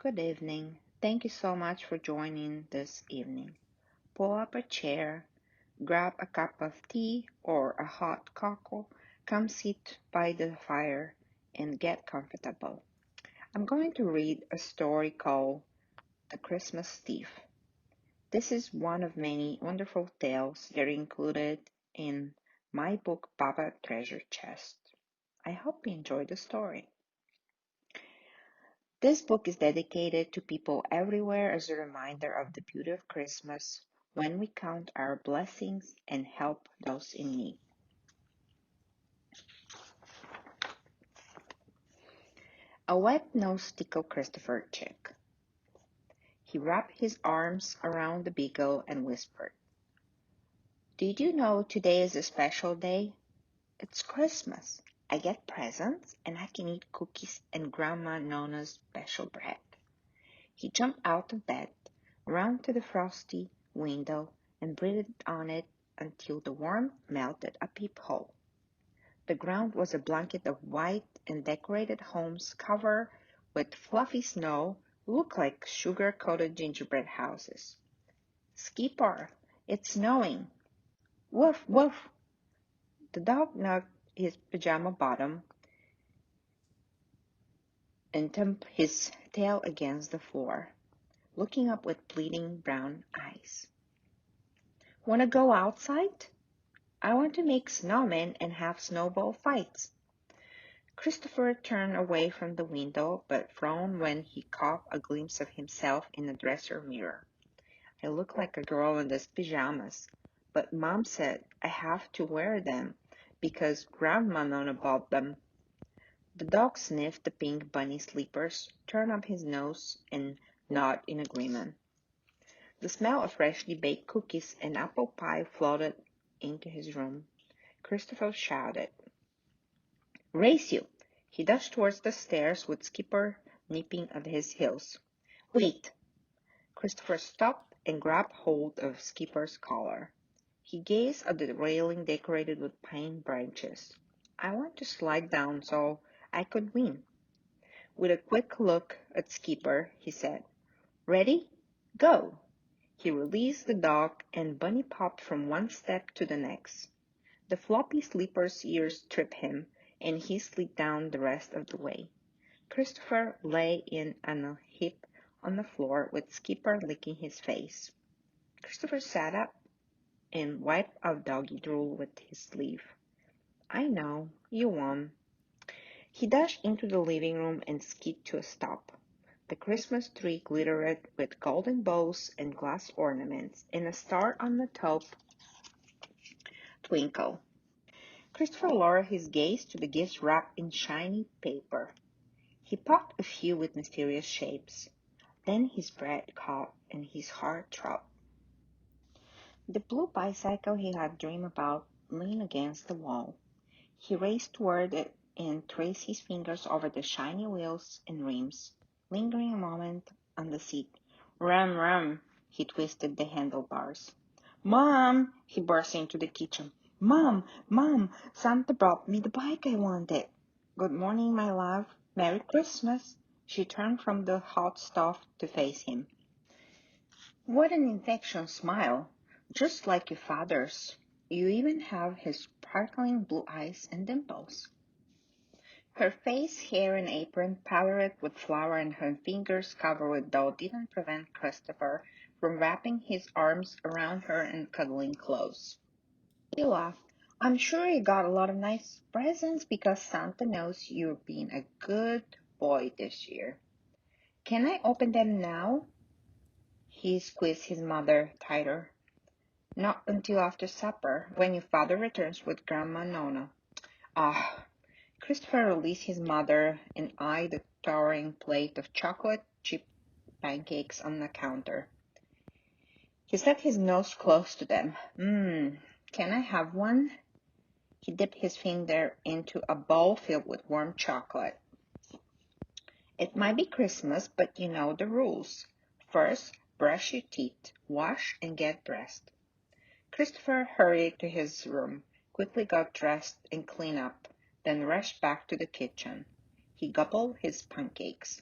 Good evening. Thank you so much for joining this evening. Pull up a chair, grab a cup of tea or a hot cocoa, come sit by the fire, and get comfortable. I'm going to read a story called The Christmas Thief. This is one of many wonderful tales that are included in my book, Baba Treasure Chest. I hope you enjoy the story. This book is dedicated to people everywhere as a reminder of the beauty of Christmas when we count our blessings and help those in need. A wet-nosed tickle Christopher chick. He wrapped his arms around the beagle and whispered, "Did you know today is a special day? It's Christmas. I get presents and I can eat cookies and Grandma Nona's special bread." He jumped out of bed, ran to the frosty window, and breathed on it until the warmth melted a peephole. The ground was a blanket of white, and decorated homes covered with fluffy snow looked like sugar-coated gingerbread houses. "Skipper, it's snowing!" "Woof, woof!" The dog knocked his pajama bottom and thumped his tail against the floor, looking up with pleading brown eyes. "Want to go outside? I want to make snowmen and have snowball fights." Christopher turned away from the window, but frowned when he caught a glimpse of himself in the dresser mirror. "I look like a girl in these pajamas, but Mom said I have to wear them because Grandma Nona bought them." The dog sniffed the pink bunny slippers, turned up his nose, and nodded in agreement. The smell of freshly baked cookies and apple pie floated into his room. Christopher shouted, "Race you!" He dashed towards the stairs with Skipper nipping at his heels. "Wait!" Christopher stopped and grabbed hold of Skipper's collar. He gazed at the railing decorated with pine branches. "I want to slide down so I could win." With a quick look at Skipper, he said, "Ready? Go!" He released the dog, and Bunny popped from one step to the next. The floppy slipper's ears tripped him, and he slid down the rest of the way. Christopher lay in a heap on the floor with Skipper licking his face. Christopher sat up and wiped out doggy drool with his sleeve. "I know, you won." He dashed into the living room and skidded to a stop. The Christmas tree glittered with golden bows and glass ornaments, and a star on the top twinkled. Christopher lowered his gaze to the gifts wrapped in shiny paper. He poked a few with mysterious shapes. Then his breath caught and his heart throbbed. The blue bicycle he had dreamed about leaned against the wall. He raced toward it and traced his fingers over the shiny wheels and rims, lingering a moment on the seat. "Rum, rum!" He twisted the handlebars. "Mom!" He burst into the kitchen. "Mom! Mom! Santa brought me the bike I wanted." "Good morning, my love. Merry Christmas." She turned from the hot stove to face him. "What an infectious smile! Just like your father's. You even have his sparkling blue eyes and dimples." Her face, hair, and apron, powdered with flour and her fingers covered with dough, didn't prevent Christopher from wrapping his arms around her and cuddling close. He laughed. "I'm sure you got a lot of nice presents because Santa knows you've been a good boy this year." "Can I open them now?" He squeezed his mother tighter. "Not until after supper, when your father returns with Grandma Nona." "Ah!" Christopher released his mother and eyed the towering plate of chocolate chip pancakes on the counter. He set his nose close to them. Can I have one?" He dipped his finger into a bowl filled with warm chocolate. "It might be Christmas, but you know the rules. First, brush your teeth, wash, and get dressed." Christopher hurried to his room, quickly got dressed and cleaned up, then rushed back to the kitchen. He gobbled his pancakes.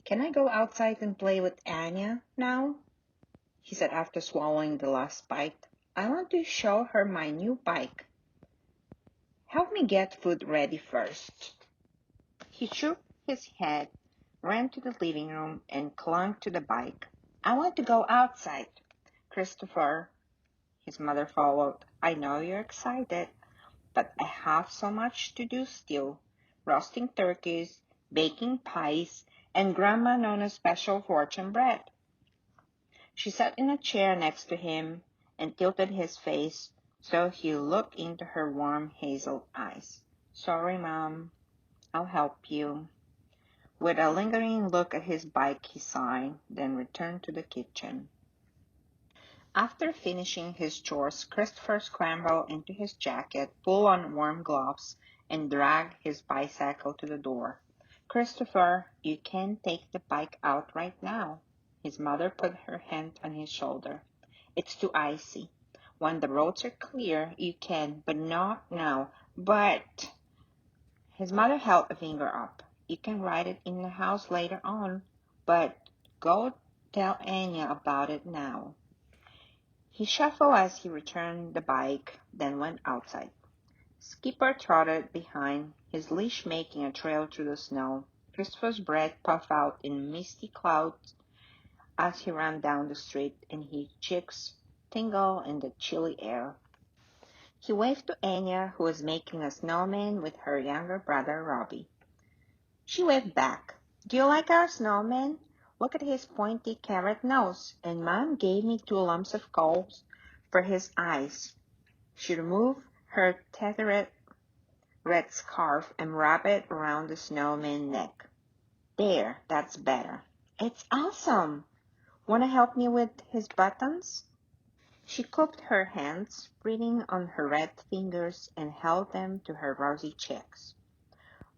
Can I go outside and play with Anya now? He said after swallowing the last bite. I want to show her my new bike. Help me get food ready first. He shook his head, ran to the living room, and clung to the bike. I want to go outside. Christopher, his mother followed. I know you're excited, but I have so much to do still. Roasting turkeys, baking pies, and Grandma Nona's special fortune bread. She sat in a chair next to him and tilted his face so he looked into her warm hazel eyes. Sorry, Mom. I'll help you. With a lingering look at his bike, he sighed, then returned to the kitchen. After finishing his chores, Christopher scrambled into his jacket, pulled on warm gloves, and dragged his bicycle to the door. Christopher, you can't take the bike out right now. His mother put her hand on his shoulder. It's too icy. When the roads are clear, you can, but not now. But his mother held a finger up. You can ride it in the house later on, but go tell Anya about it now. He shuffled as he returned the bike, then went outside. Skipper trotted behind, his leash making a trail through the snow. Christopher's breath puffed out in misty clouds as he ran down the street, and his cheeks tingled in the chilly air. He waved to Anya, who was making a snowman with her younger brother, Robbie. She waved back. Do you like our snowman? Look at his pointy carrot nose. And Mom gave me 2 lumps of coals for his eyes. She removed her tethered red scarf and wrapped it around the snowman's neck. There, that's better. It's awesome. Want to help me with his buttons? She cupped her hands, breathing on her red fingers, and held them to her rosy cheeks.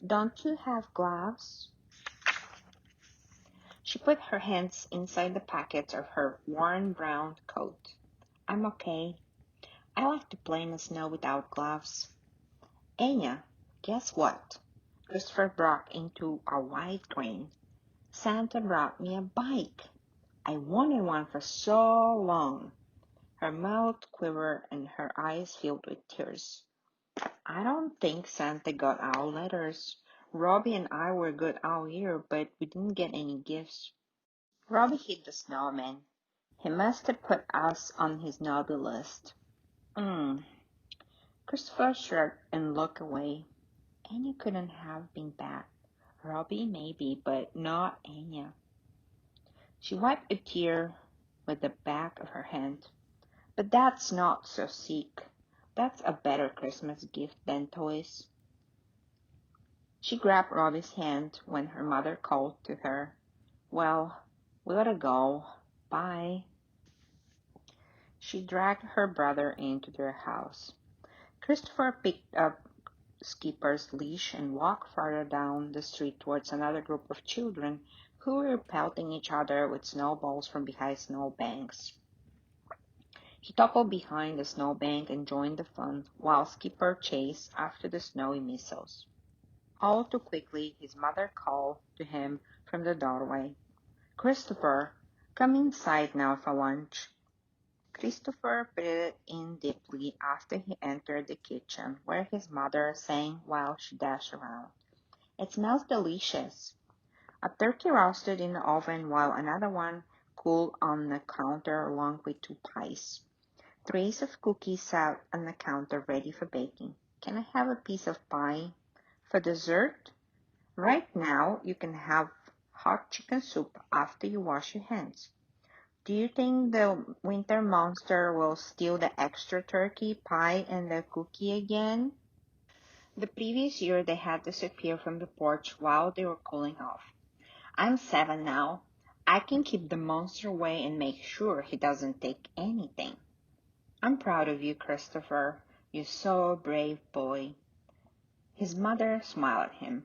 Don't you have gloves? She put her hands inside the pockets of her worn brown coat. I'm okay. I like to play in the snow without gloves. Anya, guess what? Christopher broke into a wide grin. Santa brought me a bike. I wanted one for so long. Her mouth quivered and her eyes filled with tears. I don't think Santa got our letters. Robbie and I were good all year, but we didn't get any gifts. Robbie hit the snowman. He must have put us on his naughty list. Christopher shrugged and looked away. Anya couldn't have been bad. Robbie maybe, but not Anya. She wiped a tear with the back of her hand. But that's not so sick. That's a better Christmas gift than toys. She grabbed Robbie's hand when her mother called to her. Well, we gotta go. Bye. She dragged her brother into their house. Christopher picked up Skipper's leash and walked farther down the street towards another group of children who were pelting each other with snowballs from behind snowbanks. He toppled behind the snowbank and joined the fun, while Skipper chased after the snowy missiles. All too quickly, his mother called to him from the doorway. Christopher, come inside now for lunch. Christopher breathed in deeply after he entered the kitchen, where his mother sang while she dashed around. It smells delicious. A turkey roasted in the oven while another one cooled on the counter along with 2 pies. Trays of cookies sat on the counter ready for baking. Can I have a piece of pie? For dessert? Right now, you can have hot chicken soup after you wash your hands. Do you think the winter monster will steal the extra turkey, pie, and the cookie again? The previous year, they had disappeared from the porch while they were cooling off. I'm 7 now. I can keep the monster away and make sure he doesn't take anything. I'm proud of you, Christopher. You're so a brave boy. His mother smiled at him.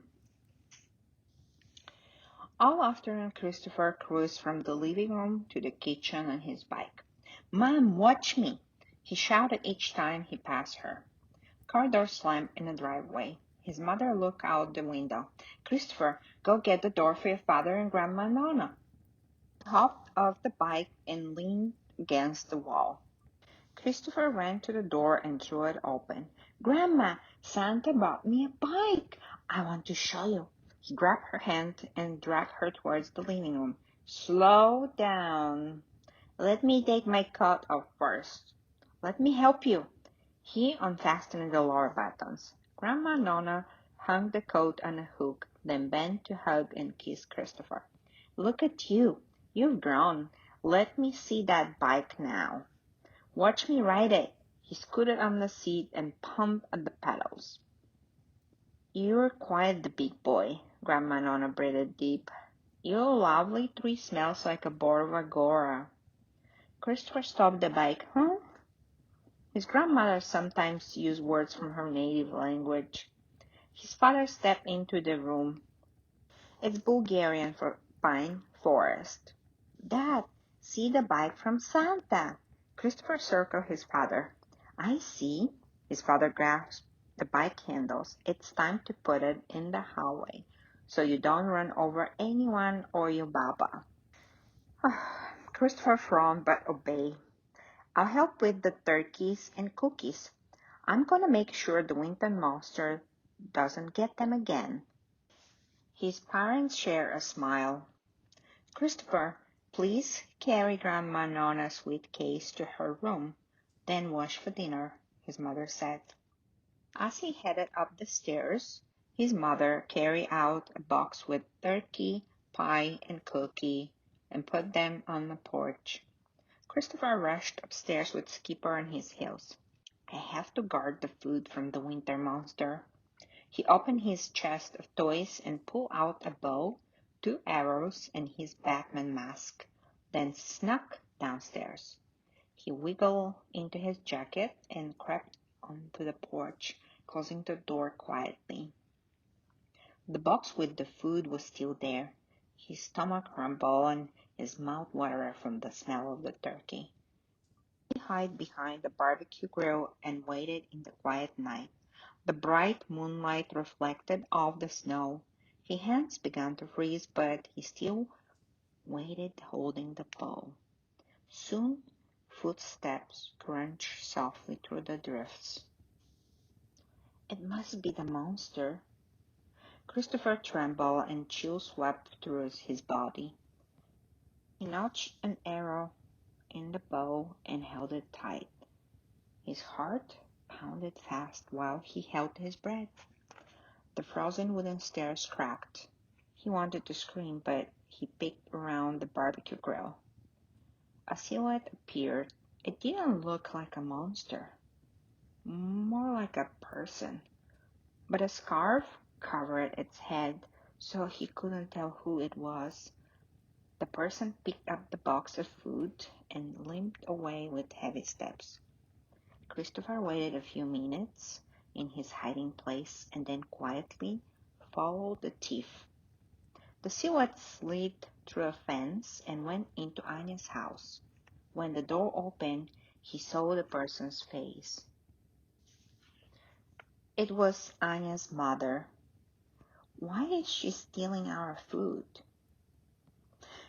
All afternoon, Christopher cruised from the living room to the kitchen on his bike. Mom, watch me! He shouted each time he passed her. Car door slammed in the driveway. His mother looked out the window. Christopher, go get the door for your father and Grandma Nona. He hopped off the bike and leaned against the wall. Christopher ran to the door and threw it open. Grandma, Santa bought me a bike. I want to show you. He grabbed her hand and dragged her towards the living room. Slow down. Let me take my coat off first. Let me help you. He unfastened the lower buttons. Grandma Nona hung the coat on a hook, then bent to hug and kiss Christopher. Look at you. You've grown. Let me see that bike now. Watch me ride it. He scooted on the seat and pumped at the pedals. You're quite the big boy, Grandma Nona breathed deep. Your lovely tree smells like a board of Agora. Christopher stopped the bike. Huh? His grandmother sometimes used words from her native language. His father stepped into the room. It's Bulgarian for pine forest. Dad, see the bike from Santa. Christopher circled his father. I see. His father grasped the bike handles. It's time to put it in the highway so you don't run over anyone or your baba. Christopher frowned but obeyed. I'll help with the turkeys and cookies. I'm going to make sure the winter monster doesn't get them again. His parents shared a smile. Christopher, please carry Grandma Nona's suitcase to her room, then wash for dinner, his mother said. As he headed up the stairs, his mother carried out a box with turkey, pie, and cookie and put them on the porch. Christopher rushed upstairs with Skipper on his heels. I have to guard the food from the winter monster. He opened his chest of toys and pulled out a bow, 2 arrows, and his Batman mask, then snuck downstairs. He wiggled into his jacket and crept onto the porch, closing the door quietly. The box with the food was still there. His stomach rumbled and his mouth watered from the smell of the turkey. He hid behind the barbecue grill and waited in the quiet night. The bright moonlight reflected off the snow. His hands began to freeze, but he still waited holding the bow. Soon, footsteps crunched softly through the drifts. It must be the monster. Christopher trembled and chills swept through his body. He notched an arrow in the bow and held it tight. His heart pounded fast while he held his breath. The frozen wooden stairs cracked. He wanted to scream, but he peeked around the barbecue grill. A silhouette appeared. It didn't look like a monster, more like a person, but a scarf covered its head, so he couldn't tell who it was. The person picked up the box of food and limped away with heavy steps. Christopher waited a few minutes in his hiding place and then quietly followed the thief. The silhouette slid through a fence and went into Anya's house. When the door opened, he saw the person's face. It was Anya's mother. Why is she stealing our food?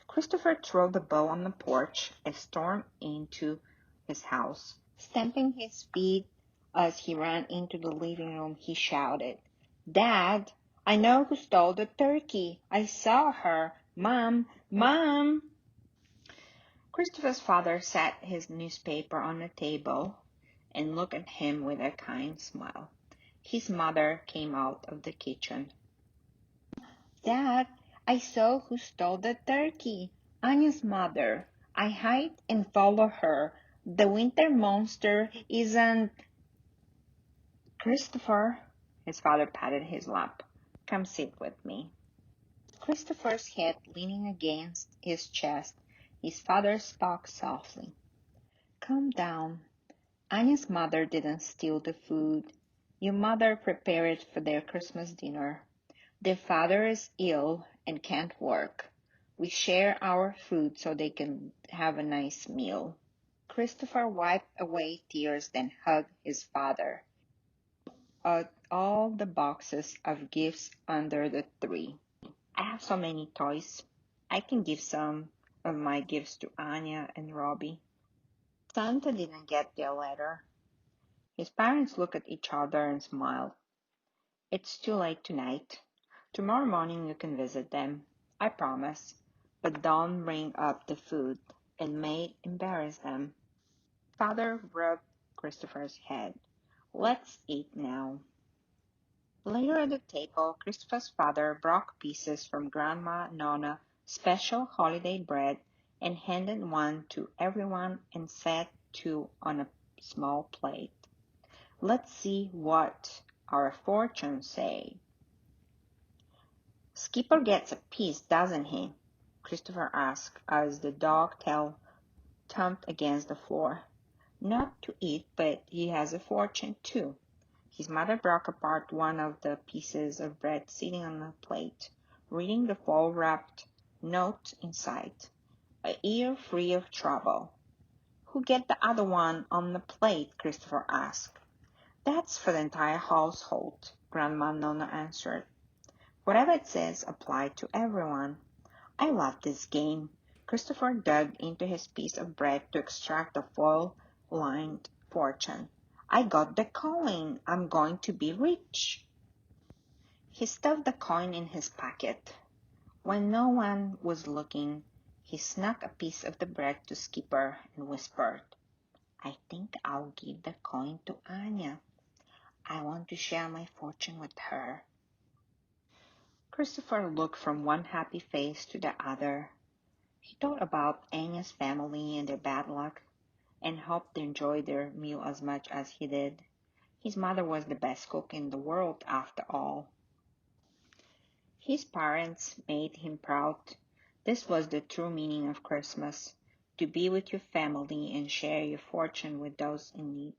Christopher threw the bow on the porch and stormed into his house. Stamping his feet as he ran into the living room, he shouted, Dad, I know who stole the turkey. I saw her. Mom, Mom! Christopher's father set his newspaper on the table and looked at him with a kind smile. His mother came out of the kitchen. Dad, I saw who stole the turkey. Anya's mother. I hide and follow her. The winter monster isn't... Christopher, his father patted his lap. Come sit with me. Christopher's head leaning against his chest, his father spoke softly. Calm down. Anya's mother didn't steal the food. Your mother prepared it for their Christmas dinner. Their father is ill and can't work. We share our food so they can have a nice meal. Christopher wiped away tears, then hugged his father. at all the boxes of gifts under the tree. I have so many toys. I can give some of my gifts to Anya and Robbie. Santa didn't get their letter. His parents looked at each other and smiled. It's too late tonight. Tomorrow morning you can visit them. I promise. But don't bring up the food. It may embarrass them. Father rubbed Christopher's head. Let's eat now. Later at the table, Christopher's father broke pieces from Grandma Nona's special holiday bread and handed one to everyone and set two on a small plate. Let's see what our fortunes say. Skipper gets a piece, doesn't he? Christopher asked as the dog tail thumped against the floor. Not to eat, but he has a fortune too. His mother broke apart one of the pieces of bread sitting on the plate, reading the foil-wrapped note inside. A year free of trouble. Who get the other one on the plate? Christopher asked. That's for the entire household, Grandma Nona answered. Whatever it says applies to everyone. I love this game. Christopher dug into his piece of bread to extract the foil-lined fortune. I got the coin. I'm going to be rich. He stuffed the coin in his pocket. When no one was looking, he snuck a piece of the bread to Skipper and whispered, I think I'll give the coin to Anya. I want to share my fortune with her. Christopher looked from one happy face to the other. He thought about Anya's family and their bad luck, and hoped they enjoyed their meal as much as he did. His mother was the best cook in the world, after all. His parents made him proud. This was the true meaning of Christmas, to be with your family and share your fortune with those in need.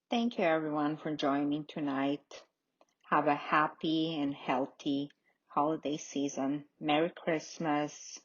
Thank you, everyone, for joining tonight. Have a happy and healthy holiday season. Merry Christmas.